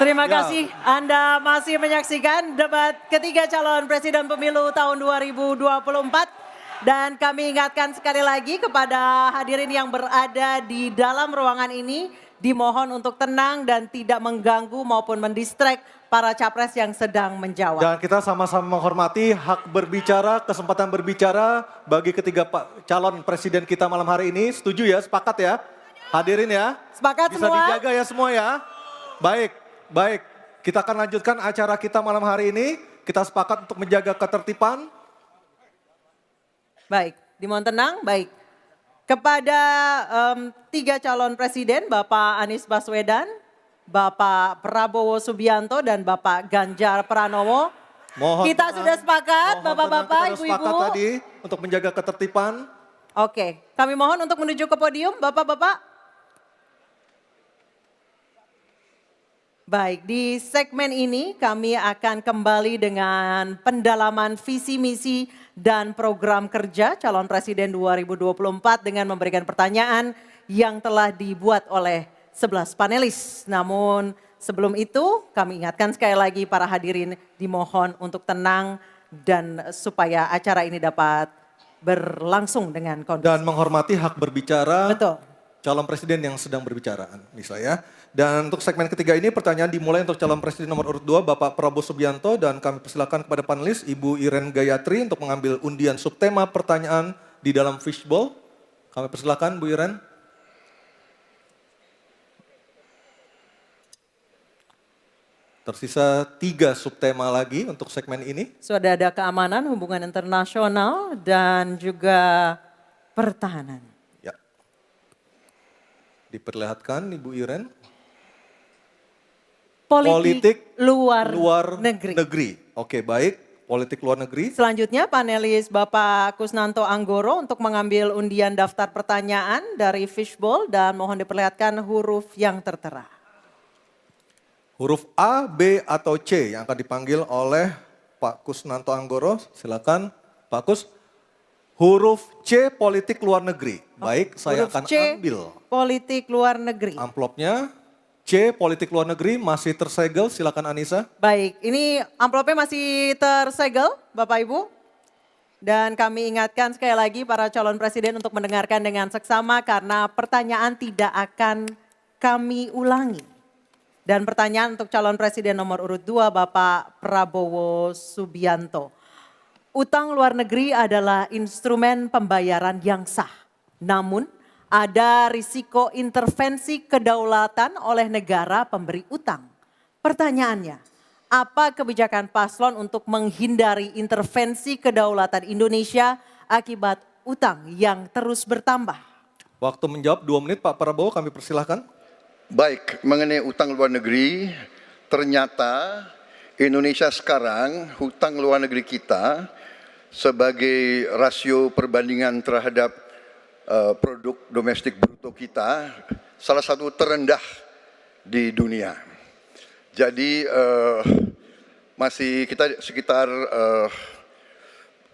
Terima Ya. kasih Anda masih menyaksikan debat ketiga calon presiden pemilu tahun 2024. Dan kami ingatkan sekali lagi kepada hadirin yang berada di dalam ruangan ini, dimohon untuk tenang dan tidak mengganggu maupun mendistract para capres yang sedang menjawab. Dan kita sama-sama menghormati hak berbicara, kesempatan berbicara bagi ketiga calon presiden kita malam hari ini. Setuju ya, sepakat ya? Hadirin ya. Sepakat Bisa semua? dijaga ya semua ya. Baik, baik. Kita akan lanjutkan acara kita malam hari ini. Kita sepakat untuk menjaga ketertiban. Baik, dimohon tenang, baik. Kepada tiga calon presiden, Bapak Anies Baswedan, Bapak Prabowo Subianto, dan Bapak Ganjar Pranowo. Mohon Kita tenang, sudah sepakat, mohon Bapak-Bapak, tenang, kita sudah Ibu-Ibu. sepakat tadi untuk menjaga ketertiban. Oke, kami mohon untuk menuju ke podium, Bapak-Bapak. Baik, di segmen ini kami akan kembali dengan pendalaman visi misi dan program kerja calon presiden 2024 dengan memberikan pertanyaan yang telah dibuat oleh 11 panelis. Namun sebelum itu kami ingatkan sekali lagi para hadirin dimohon untuk tenang dan supaya acara ini dapat berlangsung dengan kondusif. Dan menghormati hak berbicara. Betul. Calon presiden yang sedang berbicara, misalnya. Dan untuk segmen ketiga ini pertanyaan dimulai untuk calon presiden nomor urut 2 Bapak Prabowo Subianto, dan kami persilakan kepada panelis Ibu Iren Gayatri untuk mengambil undian subtema pertanyaan di dalam fishbowl. Kami persilakan Bu Iren. Tersisa 3 subtema lagi untuk segmen ini. Sudah ada keamanan, hubungan internasional, dan juga pertahanan. Ya. Diperlihatkan Ibu Iren. Politik luar negeri. Oke, baik. Politik luar negeri. Selanjutnya panelis Bapak Kusnanto Anggoro untuk mengambil undian daftar pertanyaan dari fishbowl dan mohon diperlihatkan huruf yang tertera. Huruf A, B, atau C yang akan dipanggil oleh Pak Kusnanto Anggoro. Silakan Pak Kus. Huruf C, politik luar negeri. Baik, saya Huruf akan C, ambil politik luar negeri. amplopnya. C, politik luar negeri masih tersegel. Silakan Anissa. Baik, ini amplopnya masih tersegel Bapak Ibu. Dan kami ingatkan sekali lagi para calon presiden untuk mendengarkan dengan seksama karena pertanyaan tidak akan kami ulangi. Dan pertanyaan untuk calon presiden nomor urut 2 Bapak Prabowo Subianto. Utang luar negeri adalah instrumen pembayaran yang sah. Namun ada risiko intervensi kedaulatan oleh negara pemberi utang. Pertanyaannya, apa kebijakan paslon untuk menghindari intervensi kedaulatan Indonesia akibat utang yang terus bertambah? Waktu menjawab 2 menit Pak Prabowo, kami persilahkan. Baik, mengenai utang luar negeri, ternyata Indonesia sekarang hutang luar negeri kita sebagai rasio perbandingan terhadap produk domestik bruto kita salah satu terendah di dunia. Jadi masih kita sekitar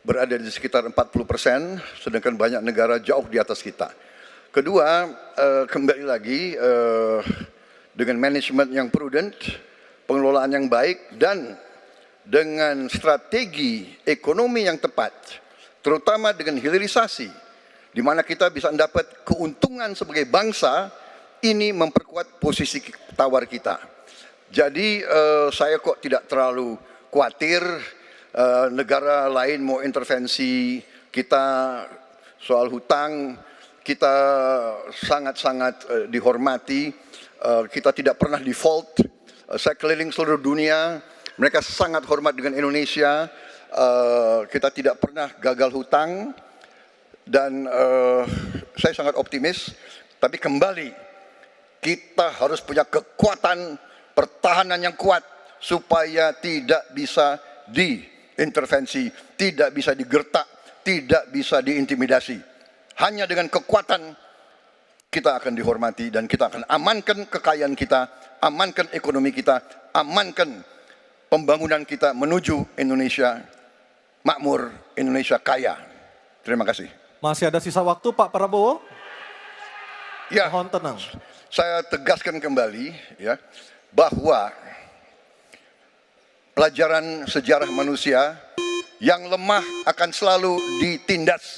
berada di sekitar 40%, sedangkan banyak negara jauh di atas kita. Kedua, kembali lagi dengan manajemen yang prudent, pengelolaan yang baik, dan dengan strategi ekonomi yang tepat, terutama dengan hilirisasi, di mana kita bisa mendapat keuntungan sebagai bangsa, ini memperkuat posisi tawar kita. Jadi saya kok tidak terlalu khawatir negara lain mau intervensi kita soal hutang. Kita sangat-sangat dihormati, kita tidak pernah default. Saya keliling seluruh dunia, mereka sangat hormat dengan Indonesia, kita tidak pernah gagal hutang. Dan saya sangat optimis, tapi kembali kita harus punya kekuatan pertahanan yang kuat supaya tidak bisa diintervensi, tidak bisa digertak, tidak bisa diintimidasi. Hanya dengan kekuatan kita akan dihormati dan kita akan amankan kekayaan kita, amankan ekonomi kita, amankan pembangunan kita menuju Indonesia makmur, Indonesia kaya. Terima kasih. Masih ada sisa waktu Pak Prabowo? Ya, Mohon tenang. saya tegaskan kembali ya, bahwa pelajaran sejarah manusia yang lemah akan selalu ditindas.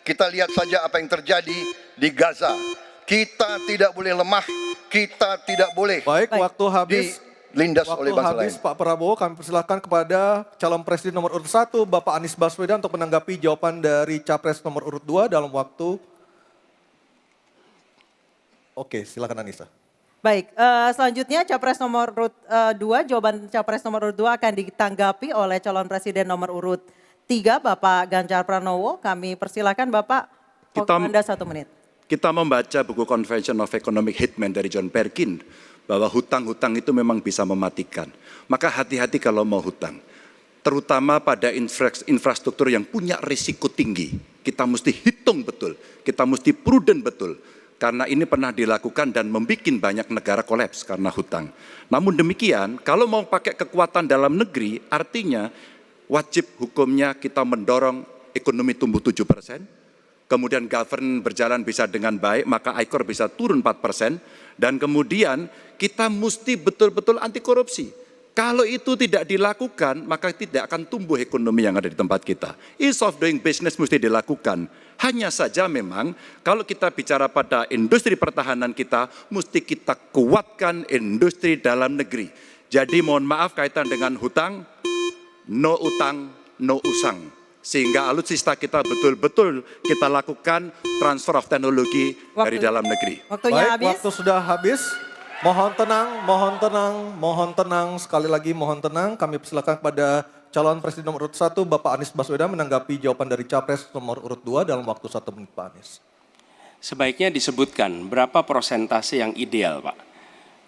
Kita lihat saja apa yang terjadi di Gaza. Kita tidak boleh lemah, kita tidak boleh Baik, waktu habis. dilindas oleh Waktu bangsa habis lain. Pak Prabowo, kami persilahkan kepada calon presiden nomor urut 1, Bapak Anies Baswedan untuk menanggapi jawaban dari capres nomor urut 2 dalam waktu. Oke, silakan Anissa. Baik, selanjutnya capres nomor urut 2, jawaban capres nomor urut 2 akan ditanggapi oleh calon presiden nomor urut 3, Bapak Ganjar Pranowo. Kami persilakan Bapak, waktu Anda 1 menit. Kita membaca buku Convention of Economic Hitman dari John Perkin, bahwa hutang-hutang itu memang bisa mematikan. Maka hati-hati kalau mau hutang. Terutama pada infrastruktur yang punya risiko tinggi. Kita mesti hitung betul, kita mesti prudent betul. Karena ini pernah dilakukan dan membuat banyak negara kolaps karena hutang. Namun demikian, kalau mau pakai kekuatan dalam negeri, artinya wajib hukumnya kita mendorong ekonomi tumbuh 7%, kemudian govern berjalan bisa dengan baik, maka ICOR bisa turun 4%, dan kemudian kita mesti betul-betul anti korupsi. Kalau itu tidak dilakukan, maka tidak akan tumbuh ekonomi yang ada di tempat kita. Ease of doing business mesti dilakukan. Hanya saja memang kalau kita bicara pada industri pertahanan kita, mesti kita kuatkan industri dalam negeri. Jadi mohon maaf kaitan dengan hutang, no utang, no usang. Sehingga alutsista kita betul-betul kita lakukan transfer of teknologi dari dalam negeri. Waktunya Baik, habis. waktu sudah habis. Mohon tenang, mohon tenang, mohon tenang. Sekali lagi mohon tenang. Kami persilakan kepada calon presiden nomor urut 1, Bapak Anies Baswedan menanggapi jawaban dari capres nomor urut 2 dalam waktu 1 menit, Pak Anies. Sebaiknya disebutkan berapa persentase yang ideal, Pak,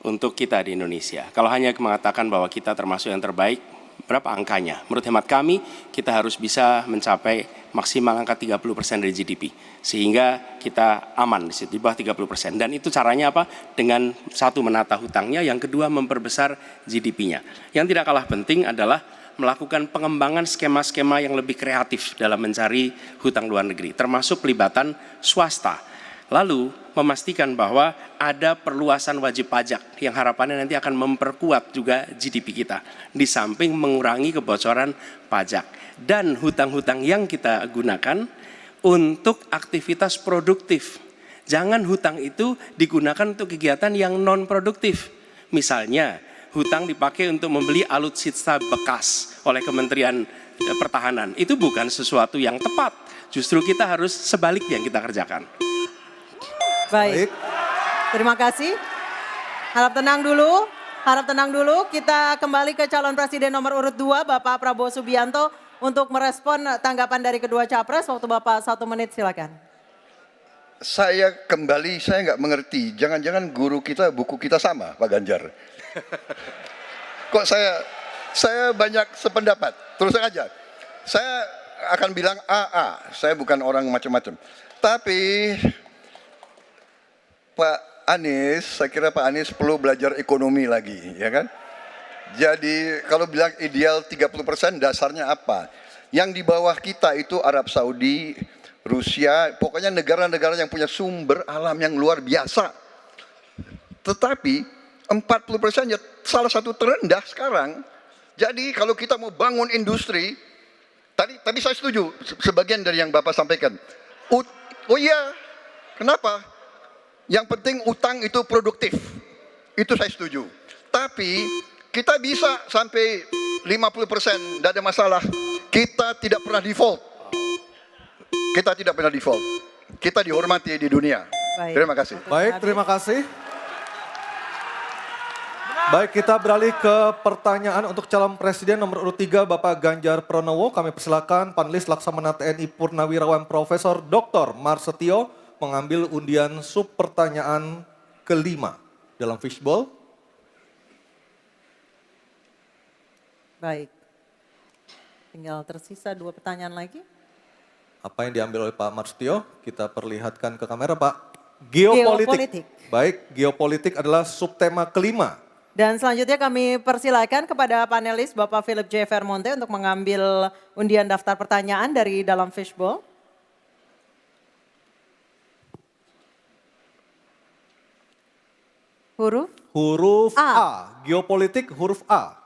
untuk kita di Indonesia. Kalau hanya mengatakan bahwa kita termasuk yang terbaik, berapa angkanya? Menurut hemat kami, kita harus bisa mencapai maksimal angka 30% dari GDP. Sehingga kita aman di bawah 30%. Dan itu caranya apa? Dengan satu menata hutangnya, yang kedua memperbesar GDP-nya. Yang tidak kalah penting adalah melakukan pengembangan skema-skema yang lebih kreatif dalam mencari hutang luar negeri, termasuk pelibatan swasta. Lalu memastikan bahwa ada perluasan wajib pajak yang harapannya nanti akan memperkuat juga GDP kita. Di samping mengurangi kebocoran pajak. Dan hutang-hutang yang kita gunakan untuk aktivitas produktif. Jangan hutang itu digunakan untuk kegiatan yang non-produktif. Misalnya hutang dipakai untuk membeli alutsista bekas oleh Kementerian Pertahanan. Itu bukan sesuatu yang tepat. Justru kita harus sebaliknya yang kita kerjakan. Baik, terima kasih. Harap tenang dulu, harap tenang dulu. Kita kembali ke calon presiden nomor urut 2, Bapak Prabowo Subianto, untuk merespon tanggapan dari kedua capres. Waktu Bapak 1 menit, silakan. Saya nggak mengerti. Jangan-jangan guru kita, buku kita sama, Pak Ganjar. Kok saya banyak sependapat. Terus aja. Saya akan bilang AA. Saya bukan orang macam-macam. Tapi Pak Anies, saya kira Pak Anies perlu belajar ekonomi lagi, ya kan? Jadi kalau bilang ideal 30%, dasarnya apa? Yang di bawah kita itu Arab Saudi, Rusia, pokoknya negara-negara yang punya sumber alam yang luar biasa. Tetapi 40% ya salah satu terendah sekarang. Jadi kalau kita mau bangun industri, tadi saya setuju sebagian dari yang Bapak sampaikan. Oh iya, kenapa? Yang penting utang itu produktif. Itu saya setuju. Tapi kita bisa sampai 50%, tidak ada masalah. Kita tidak pernah default. Kita tidak pernah default. Kita dihormati di dunia. Baik. Terima kasih. Baik, terima kasih. Baik, kita beralih ke pertanyaan untuk calon presiden nomor urut 3, Bapak Ganjar Pranowo. Kami persilakan panelis Laksamana TNI Purnawirawan Profesor Dr. Marsetio mengambil undian sub pertanyaan kelima dalam fishbowl. Baik, tinggal tersisa 2 pertanyaan lagi. Apa yang diambil oleh Pak Marsetio? Kita perlihatkan ke kamera, Pak. Geopolitik. Baik, geopolitik adalah subtema kelima. Dan selanjutnya kami persilakan kepada panelis Bapak Philip J. Vermonte untuk mengambil undian daftar pertanyaan dari dalam fishbowl. Huruf huruf A. A. Geopolitik huruf A.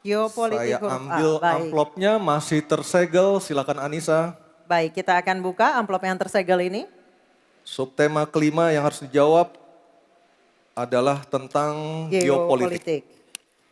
Geopolitik Saya huruf A. ambil Baik. amplopnya, masih tersegel, silakan Anissa. Baik, kita akan buka amplop yang tersegel ini. Subtema kelima yang harus dijawab adalah tentang geopolitik.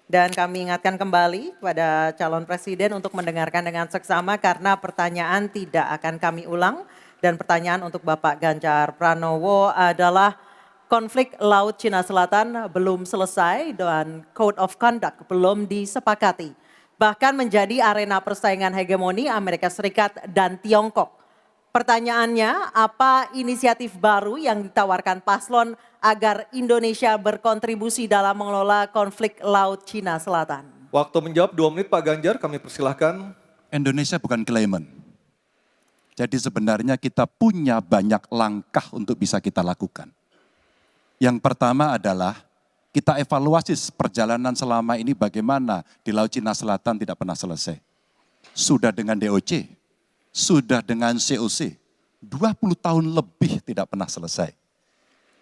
Dan kami ingatkan kembali kepada calon presiden untuk mendengarkan dengan seksama karena pertanyaan tidak akan kami ulang. Dan pertanyaan untuk Bapak Ganjar Pranowo adalah konflik Laut Cina Selatan belum selesai dan Code of Conduct belum disepakati. Bahkan menjadi arena persaingan hegemoni Amerika Serikat dan Tiongkok. Pertanyaannya, apa inisiatif baru yang ditawarkan paslon agar Indonesia berkontribusi dalam mengelola konflik Laut Cina Selatan? Waktu menjawab 2 menit Pak Ganjar, kami persilahkan. Indonesia bukan claimant. Jadi sebenarnya kita punya banyak langkah untuk bisa kita lakukan. Yang pertama adalah kita evaluasi perjalanan selama ini bagaimana di Laut Cina Selatan tidak pernah selesai. Sudah dengan DOC, sudah dengan COC, 20 tahun lebih tidak pernah selesai.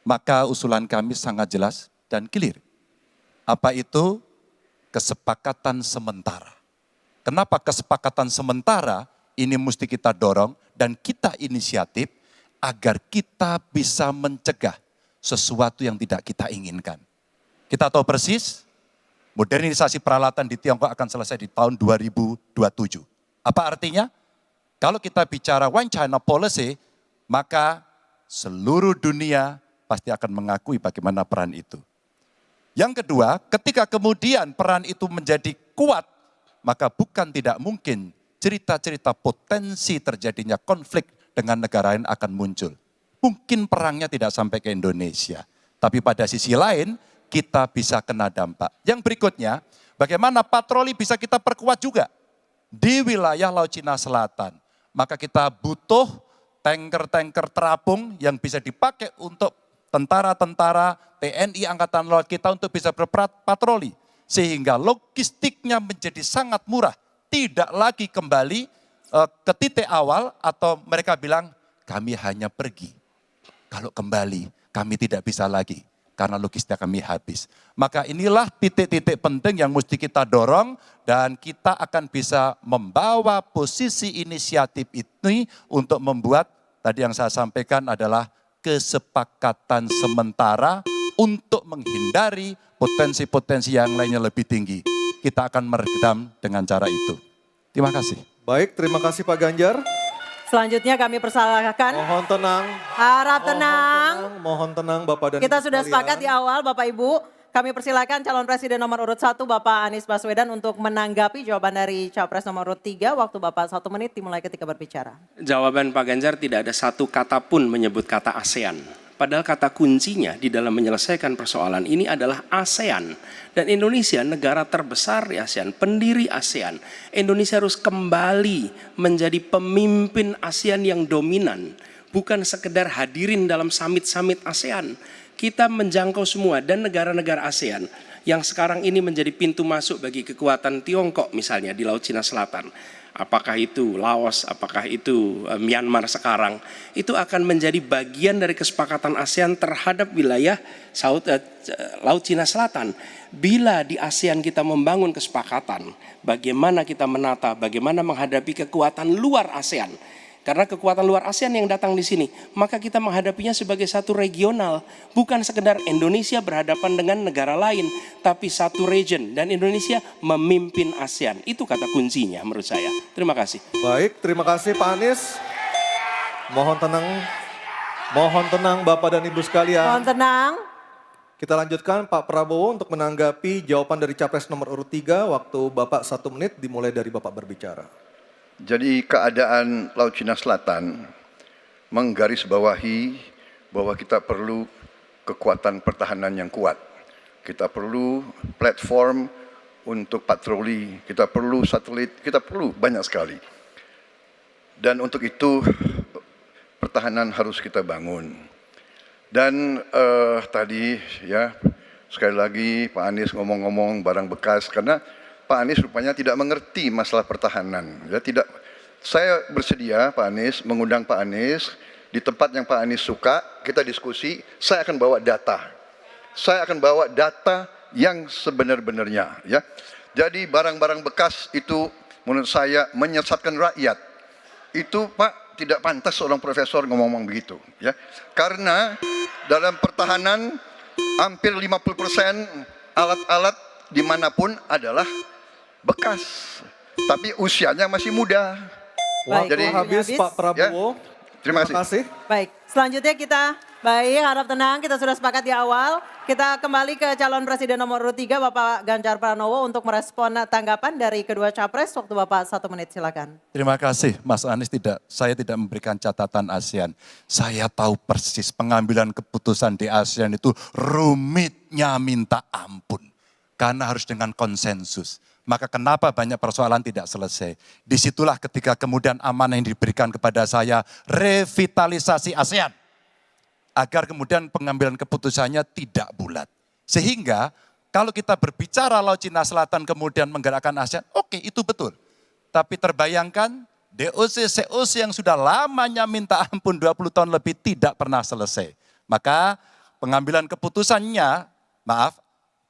Maka usulan kami sangat jelas dan clear. Apa itu? Kesepakatan sementara. Kenapa kesepakatan sementara? Ini mesti kita dorong dan kita inisiatif agar kita bisa mencegah sesuatu yang tidak kita inginkan. Kita tahu persis, modernisasi peralatan di Tiongkok akan selesai di tahun 2027. Apa artinya? Kalau kita bicara One China Policy, maka seluruh dunia pasti akan mengakui bagaimana peran itu. Yang kedua, ketika kemudian peran itu menjadi kuat, maka bukan tidak mungkin cerita-cerita potensi terjadinya konflik dengan negara lain akan muncul. Mungkin perangnya tidak sampai ke Indonesia. Tapi pada sisi lain, kita bisa kena dampak. Yang berikutnya, bagaimana patroli bisa kita perkuat juga di wilayah Laut Cina Selatan. Maka kita butuh tanker-tanker terapung yang bisa dipakai untuk tentara-tentara TNI Angkatan Laut kita untuk bisa berpatroli. Sehingga logistiknya menjadi sangat murah. Tidak lagi kembali ke titik awal atau mereka bilang kami hanya pergi. Kalau kembali kami tidak bisa lagi karena logistik kami habis. Maka inilah titik-titik penting yang mesti kita dorong dan kita akan bisa membawa posisi inisiatif ini untuk membuat tadi yang saya sampaikan adalah kesepakatan sementara untuk menghindari potensi-potensi yang lainnya lebih tinggi. Kita akan meredam dengan cara itu. Terima kasih. Baik, terima kasih Pak Ganjar. Selanjutnya kami persilahkan. Mohon tenang. Harap tenang. Mohon tenang Bapak dan Kita Ibu sudah sekalian. sepakat di awal Bapak Ibu. Kami persilakan calon presiden nomor urut 1 Bapak Anies Baswedan untuk menanggapi jawaban dari capres nomor urut 3. Waktu Bapak 1 menit dimulai ketika berbicara. Jawaban Pak Ganjar tidak ada satu kata pun menyebut kata ASEAN. Padahal kata kuncinya di dalam menyelesaikan persoalan ini adalah ASEAN. Dan Indonesia negara terbesar di ASEAN, pendiri ASEAN. Indonesia harus kembali menjadi pemimpin ASEAN yang dominan. Bukan sekedar hadirin dalam summit-summit ASEAN. Kita menjangkau semua dan negara-negara ASEAN yang sekarang ini menjadi pintu masuk bagi kekuatan Tiongkok misalnya di Laut Cina Selatan. Apakah itu Laos, apakah itu Myanmar sekarang, itu akan menjadi bagian dari kesepakatan ASEAN terhadap wilayah Laut Cina Selatan. Bila di ASEAN kita membangun kesepakatan, bagaimana kita menata, bagaimana menghadapi kekuatan luar ASEAN. Karena kekuatan luar ASEAN yang datang di sini, maka kita menghadapinya sebagai satu regional. Bukan sekedar Indonesia berhadapan dengan negara lain, tapi satu region. Dan Indonesia memimpin ASEAN. Itu kata kuncinya menurut saya. Terima kasih. Baik, terima kasih Pak Anies. Mohon tenang Bapak dan Ibu sekalian. Mohon tenang. Kita lanjutkan Pak Prabowo untuk menanggapi jawaban dari capres nomor urut 3. Waktu Bapak 1 menit dimulai dari Bapak berbicara. Jadi keadaan Laut Cina Selatan menggarisbawahi bahwa kita perlu kekuatan pertahanan yang kuat. Kita perlu platform untuk patroli, kita perlu satelit, kita perlu banyak sekali. Dan untuk itu pertahanan harus kita bangun. Dan tadi ya sekali lagi Pak Anies ngomong-ngomong barang bekas karena Pak Anies rupanya tidak mengerti masalah pertahanan. Ya, tidak. Saya bersedia Pak Anies mengundang Pak Anies di tempat yang Pak Anies suka, kita diskusi, saya akan bawa data. saya akan bawa data yang sebenar-benarnya, ya. Jadi barang-barang bekas itu menurut saya menyesatkan rakyat. Itu Pak tidak pantas seorang profesor ngomong-ngomong begitu, ya. Karena dalam pertahanan hampir 50% alat-alat dimanapun adalah bekas, tapi usianya masih muda. Baik, Waktu Jadi- habis habis. Pak Prabowo. Ya. Terima kasih. Baik, selanjutnya kita harap tenang, kita sudah sepakat di awal. Kita kembali ke calon presiden nomor urut 3 Bapak Ganjar Pranowo untuk merespon tanggapan dari kedua capres. Waktu Bapak 1 menit, silakan. Terima kasih Mas Anies, saya tidak memberikan catatan ASEAN. Saya tahu persis pengambilan keputusan di ASEAN itu rumitnya minta ampun. Karena harus dengan konsensus. Maka kenapa banyak persoalan tidak selesai. Disitulah ketika kemudian amanah yang diberikan kepada saya, revitalisasi ASEAN. Agar kemudian pengambilan keputusannya tidak bulat. Sehingga kalau kita berbicara Laut Cina Selatan kemudian menggerakkan ASEAN, oke itu betul. Tapi terbayangkan DOC, COC yang sudah lamanya minta ampun 20 tahun lebih tidak pernah selesai. Maka pengambilan keputusannya,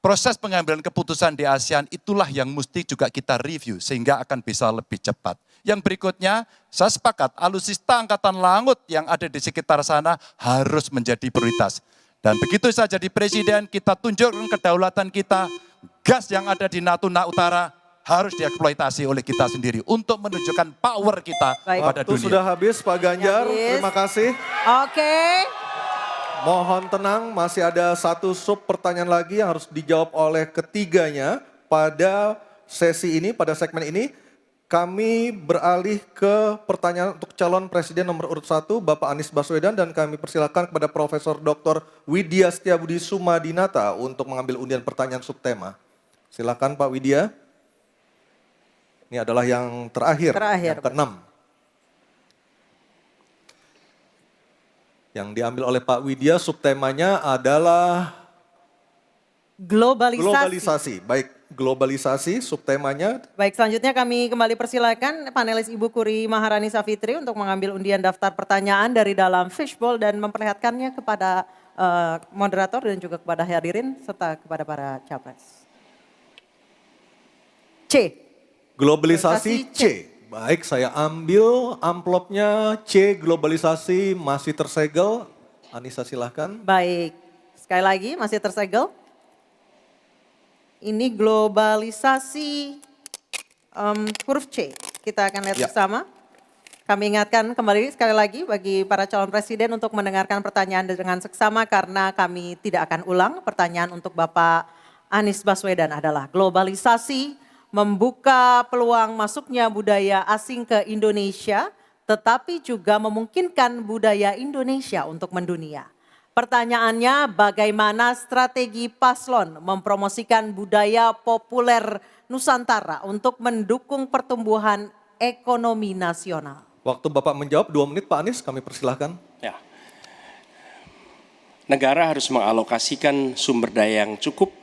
proses pengambilan keputusan di ASEAN itulah yang mesti juga kita review sehingga akan bisa lebih cepat. Yang berikutnya, saya sepakat alutsista angkatan laut yang ada di sekitar sana harus menjadi prioritas. Dan begitu saya jadi presiden, kita tunjukkan kedaulatan kita, gas yang ada di Natuna Utara harus dieksploitasi oleh kita sendiri untuk menunjukkan power kita Baik. pada Waktu dunia. sudah habis Pak Ganjar, Habis. terima kasih. Oke, Mohon tenang, masih ada satu sub pertanyaan lagi yang harus dijawab oleh ketiganya pada sesi ini, pada segmen ini. Kami beralih ke pertanyaan untuk calon presiden nomor urut 1, Bapak Anies Baswedan, dan kami persilakan kepada Profesor Dr. Widya Setiabudi Sumadinata untuk mengambil undian pertanyaan subtema. Silakan Pak Widya. Ini adalah yang terakhir. Yang ke-6. Yang diambil oleh Pak Widya, subtemanya adalah globalisasi. Baik, globalisasi subtemanya. Baik, selanjutnya kami kembali persilakan panelis Ibu Kuri Maharani Savitri untuk mengambil undian daftar pertanyaan dari dalam fishbowl dan memperlihatkannya kepada moderator dan juga kepada hadirin serta kepada para capres. C. Globalisasi C. Baik, saya ambil amplopnya C, globalisasi masih tersegel. Anissa silahkan. Baik, sekali lagi masih tersegel. Ini globalisasi huruf C. Kita akan lihat Ya. bersama. Kami ingatkan kembali sekali lagi bagi para calon presiden untuk mendengarkan pertanyaan dengan seksama karena kami tidak akan ulang. Pertanyaan untuk Bapak Anies Baswedan adalah globalisasi membuka peluang masuknya budaya asing ke Indonesia, tetapi juga memungkinkan budaya Indonesia untuk mendunia. Pertanyaannya, bagaimana strategi paslon mempromosikan budaya populer Nusantara untuk mendukung pertumbuhan ekonomi nasional? Waktu Bapak menjawab 2 menit Pak Anies, kami persilahkan. Ya. Negara harus mengalokasikan sumber daya yang cukup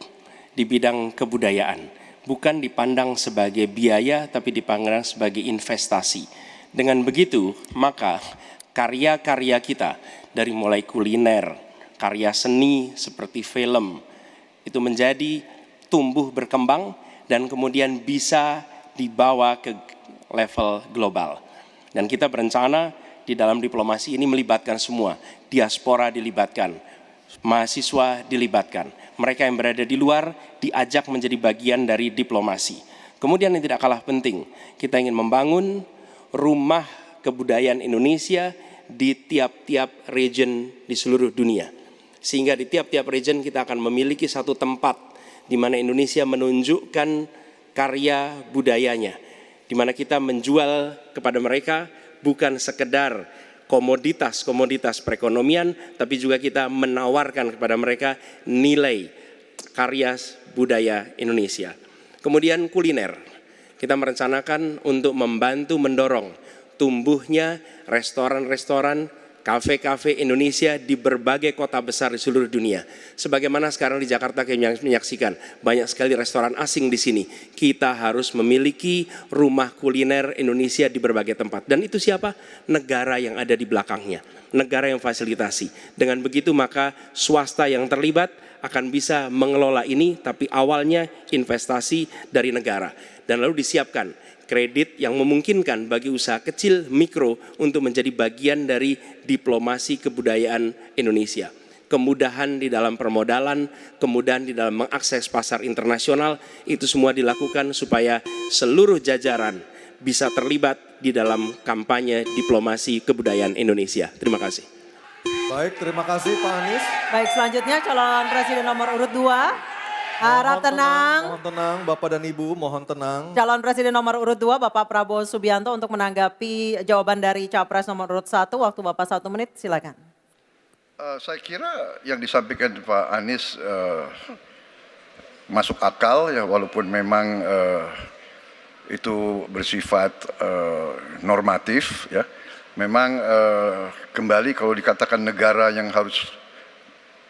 di bidang kebudayaan. Bukan dipandang sebagai biaya, tapi dipandang sebagai investasi. Dengan begitu, maka karya-karya kita, dari mulai kuliner, karya seni seperti film, itu menjadi tumbuh berkembang dan kemudian bisa dibawa ke level global. Dan kita berencana di dalam diplomasi ini melibatkan semua, diaspora dilibatkan, mahasiswa dilibatkan. Mereka yang berada di luar diajak menjadi bagian dari diplomasi. Kemudian yang tidak kalah penting, kita ingin membangun rumah kebudayaan Indonesia di tiap-tiap region di seluruh dunia. Sehingga di tiap-tiap region kita akan memiliki satu tempat di mana Indonesia menunjukkan karya budayanya. Di mana kita menjual kepada mereka bukan sekedar komoditas perekonomian, tapi juga kita menawarkan kepada mereka nilai karya budaya Indonesia. Kemudian kuliner, kita merencanakan untuk membantu mendorong tumbuhnya restoran-restoran, kafe-kafe Indonesia di berbagai kota besar di seluruh dunia. Sebagaimana sekarang di Jakarta kita menyaksikan banyak sekali restoran asing di sini. Kita harus memiliki rumah kuliner Indonesia di berbagai tempat. Dan itu siapa? Negara yang ada di belakangnya. Negara yang fasilitasi. Dengan begitu maka swasta yang terlibat akan bisa mengelola ini, tapi awalnya investasi dari negara. Dan lalu disiapkan kredit yang memungkinkan bagi usaha kecil mikro untuk menjadi bagian dari diplomasi kebudayaan Indonesia. Kemudahan di dalam permodalan, kemudahan di dalam mengakses pasar internasional, itu semua dilakukan supaya seluruh jajaran bisa terlibat di dalam kampanye diplomasi kebudayaan Indonesia. Terima kasih. Baik, terima kasih Pak Anies. Baik, selanjutnya calon presiden nomor urut 2. Harap tenang. Mohon tenang, Bapak dan Ibu, mohon tenang. Calon presiden nomor urut 2 Bapak Prabowo Subianto untuk menanggapi jawaban dari capres nomor urut 1. Waktu Bapak 1 menit, silakan. Saya kira yang disampaikan Pak Anies masuk akal ya, walaupun memang itu bersifat normatif ya. Memang kembali kalau dikatakan negara yang harus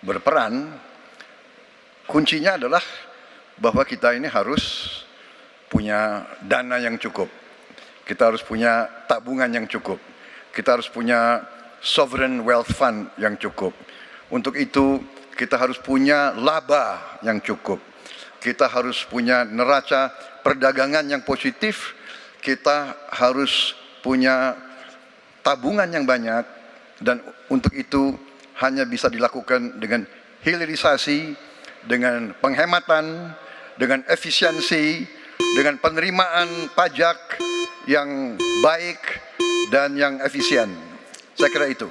berperan, kuncinya adalah bahwa kita ini harus punya dana yang cukup. Kita harus punya tabungan yang cukup. Kita harus punya sovereign wealth fund yang cukup. Untuk itu kita harus punya laba yang cukup. Kita harus punya neraca perdagangan yang positif. Kita harus punya tabungan yang banyak, dan untuk itu hanya bisa dilakukan dengan hilirisasi, dengan penghematan, dengan efisiensi, dengan penerimaan pajak yang baik dan yang efisien. Saya kira itu.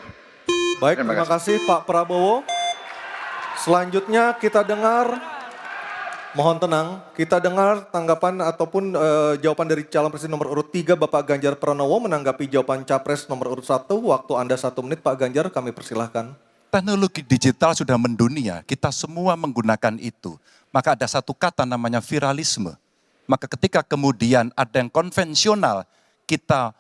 Baik, terima kasih Pak Prabowo. Selanjutnya kita dengar, mohon tenang, kita dengar tanggapan ataupun jawaban dari calon presiden nomor urut 3 Bapak Ganjar Pranowo menanggapi jawaban capres nomor urut 1. Waktu Anda 1 menit Pak Ganjar, kami persilahkan. Teknologi digital sudah mendunia, kita semua menggunakan itu. Maka ada satu kata namanya viralisme. Maka ketika kemudian ada yang konvensional, kita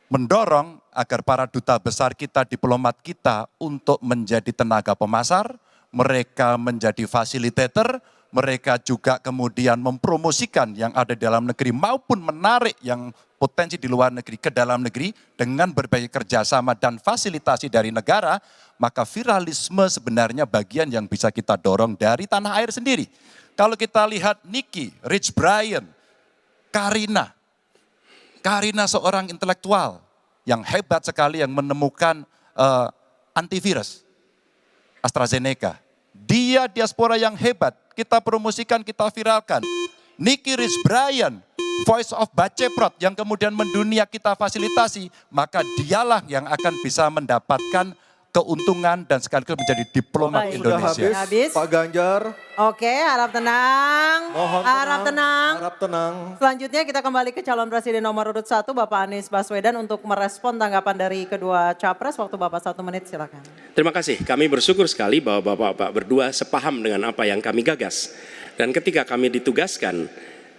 mendorong agar para duta besar kita, diplomat kita untuk menjadi tenaga pemasar, mereka menjadi fasilitator, mereka juga kemudian mempromosikan yang ada di dalam negeri maupun menarik yang potensi di luar negeri ke dalam negeri dengan berbagai kerjasama dan fasilitasi dari negara, maka viralisme sebenarnya bagian yang bisa kita dorong dari tanah air sendiri. Kalau kita lihat Nicky, Rich Brian, Karina seorang intelektual yang hebat sekali yang menemukan antivirus AstraZeneca. Dia diaspora yang hebat, kita promosikan, kita viralkan. Nicky Rich Brian, Voice of Baceprot yang kemudian mendunia kita fasilitasi, maka dialah yang akan bisa mendapatkan keuntungan dan sekaligus menjadi diplomat Baik. Indonesia. Sudah habis, Pak Ganjar. Oke, harap tenang. Mohon Harap tenang. Harap tenang. Selanjutnya kita kembali ke calon presiden nomor urut 1 Bapak Anies Baswedan untuk merespon tanggapan dari kedua capres. Waktu Bapak 1 menit, silakan. Terima kasih. Kami bersyukur sekali bahwa Bapak-Bapak berdua sepaham dengan apa yang kami gagas. Dan ketika kami ditugaskan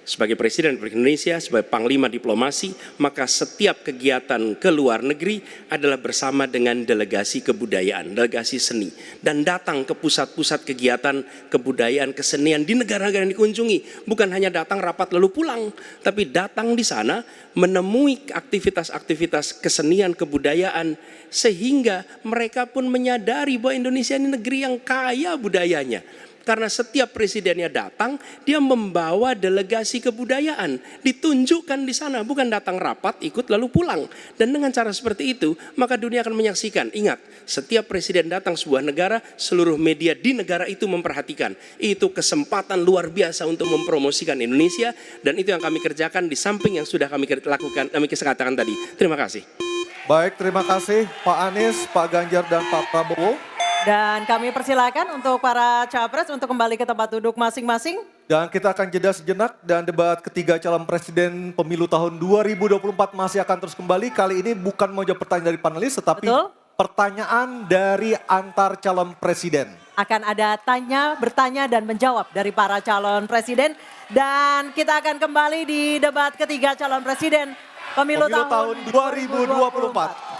sebagai Presiden Republik Indonesia, sebagai Panglima Diplomasi, maka setiap kegiatan ke luar negeri adalah bersama dengan delegasi kebudayaan, delegasi seni. Dan datang ke pusat-pusat kegiatan kebudayaan, kesenian di negara-negara yang dikunjungi. Bukan hanya datang rapat lalu pulang, tapi datang di sana menemui aktivitas-aktivitas kesenian, kebudayaan, sehingga mereka pun menyadari bahwa Indonesia ini negeri yang kaya budayanya. Karena setiap presidennya datang, dia membawa delegasi kebudayaan, ditunjukkan di sana, bukan datang rapat, ikut lalu pulang. Dan dengan cara seperti itu, maka dunia akan menyaksikan. Ingat, setiap presiden datang sebuah negara, seluruh media di negara itu memperhatikan. Itu kesempatan luar biasa untuk mempromosikan Indonesia, dan itu yang kami kerjakan di samping yang sudah kami lakukan, kami katakan tadi. Terima kasih. Baik, terima kasih Pak Anies, Pak Ganjar, dan Pak Prabowo. Dan kami persilakan untuk para capres untuk kembali ke tempat duduk masing-masing. Dan kita akan jeda sejenak dan debat ketiga calon presiden pemilu tahun 2024 masih akan terus kembali. Kali ini bukan mau jawab pertanyaan dari panelis, tetapi pertanyaan dari antar calon presiden. Akan ada bertanya dan menjawab dari para calon presiden. Dan kita akan kembali di debat ketiga calon presiden pemilu tahun 2024.